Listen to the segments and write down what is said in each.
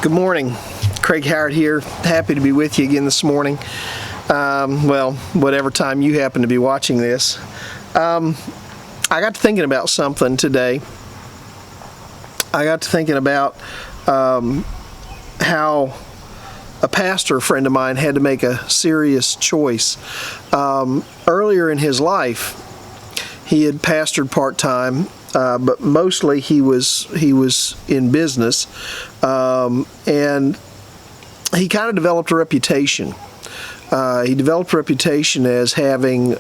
Good morning. Craig Howard here. Happy to be with you again this morning. Well, whatever time you happen to be watching this. I got to thinking about something today. I got to thinking about how a pastor friend of mine had to make a serious choice. Earlier in his life, he had pastored part-time, but mostly he was in business, and he kind of developed a reputation. He developed a reputation as having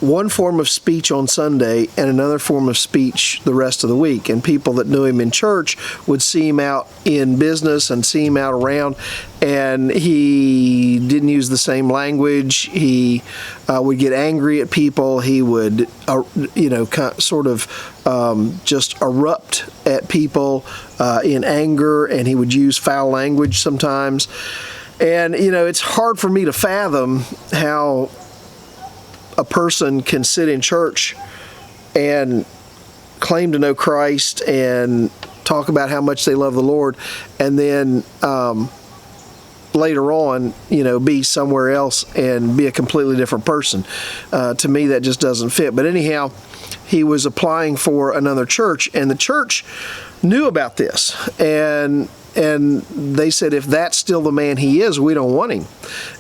one form of speech on Sunday and another form of speech the rest of the week. And people that knew him in church would see him out in business and see him out around, and he didn't use the same language. He would get angry at people. He would, just erupt at people in anger, and he would use foul language sometimes. And, it's hard for me to fathom how a person can sit in church and claim to know Christ and talk about how much they love the Lord, and then later on, be somewhere else and be a completely different person. To me, that just doesn't fit. But anyhow, he was applying for another church, and the church knew about this, and they said, if that's still the man he is, we don't want him.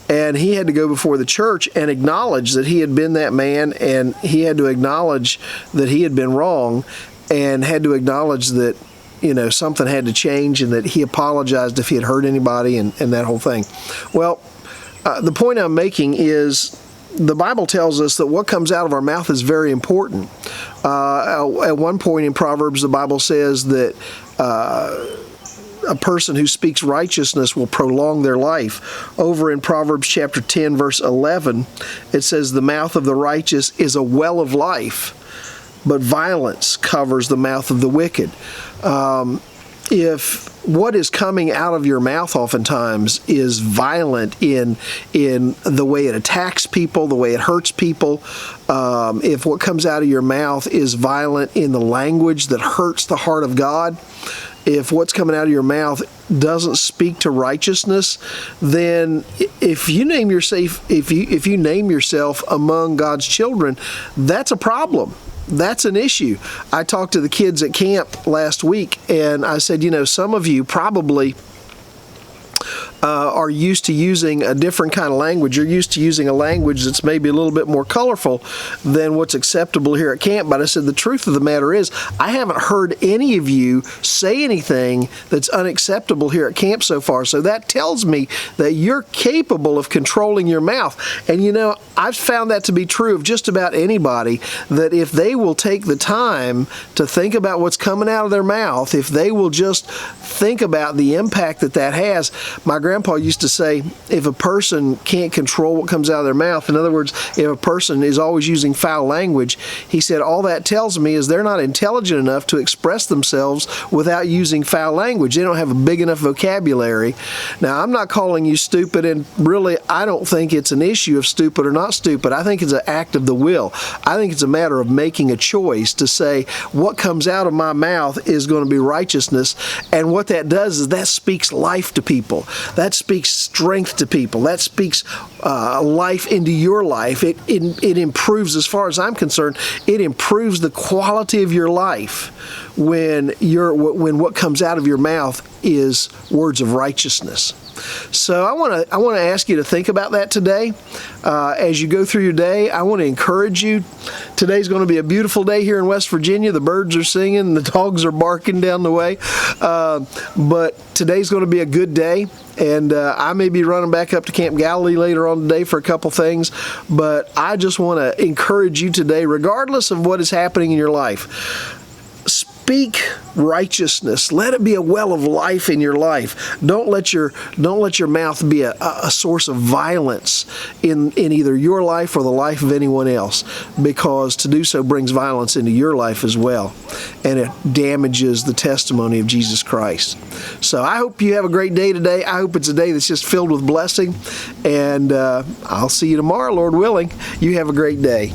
And he had to go before the church and acknowledge that he had been that man, and he had to acknowledge that he had been wrong, and had to acknowledge that something had to change, and that he apologized if he had hurt anybody, and that whole thing. Well, the point I'm making is the Bible tells us that what comes out of our mouth is very important. At one point in Proverbs, the Bible says that a person who speaks righteousness will prolong their life. Over in Proverbs chapter 10, verse 11, it says, the mouth of the righteous is a well of life, but violence covers the mouth of the wicked. If what is coming out of your mouth oftentimes is violent in the way it attacks people, the way it hurts people, if what comes out of your mouth is violent in the language that hurts the heart of God, if what's coming out of your mouth doesn't speak to righteousness, then if you name yourself among God's children, that's a problem. That's an issue. I talked to the kids at camp last week, and I said, some of you probably are used to using a different kind of language. You're used to using a language that's maybe a little bit more colorful than what's acceptable here at camp. But I said, the truth of the matter is, I haven't heard any of you say anything that's unacceptable here at camp so far. So that tells me that you're capable of controlling your mouth. And I've found that to be true of just about anybody, that if they will take the time to think about what's coming out of their mouth, if they will just think about the impact that has. My grandpa used to say, if a person can't control what comes out of their mouth, in other words, if a person is always using foul language, he said, all that tells me is they're not intelligent enough to express themselves without using foul language. They don't have a big enough vocabulary. Now, I'm not calling you stupid, and really, I don't think it's an issue of stupid or not stupid. I think it's an act of the will. I think it's a matter of making a choice to say, what comes out of my mouth is going to be righteousness, and what that does is that speaks life to people. That speaks strength to people. That speaks life into your life. It improves, as far as I'm concerned, it improves the quality of your life when what comes out of your mouth is words of righteousness. So I want to ask you to think about that today. As you go through your day, I want to encourage you. Today's going to be a beautiful day here in West Virginia. The birds are singing, the dogs are barking down the way. But today's going to be a good day. And I may be running back up to Camp Galilee later on today for a couple things. But I just want to encourage you today, regardless of what is happening in your life, speak righteousness. Let it be a well of life in your life. Don't let your mouth be a source of violence in either your life or the life of anyone else, because to do so brings violence into your life as well, and it damages the testimony of Jesus Christ. So I hope you have a great day today. I hope it's a day that's just filled with blessing, and I'll see you tomorrow, Lord willing. You have a great day.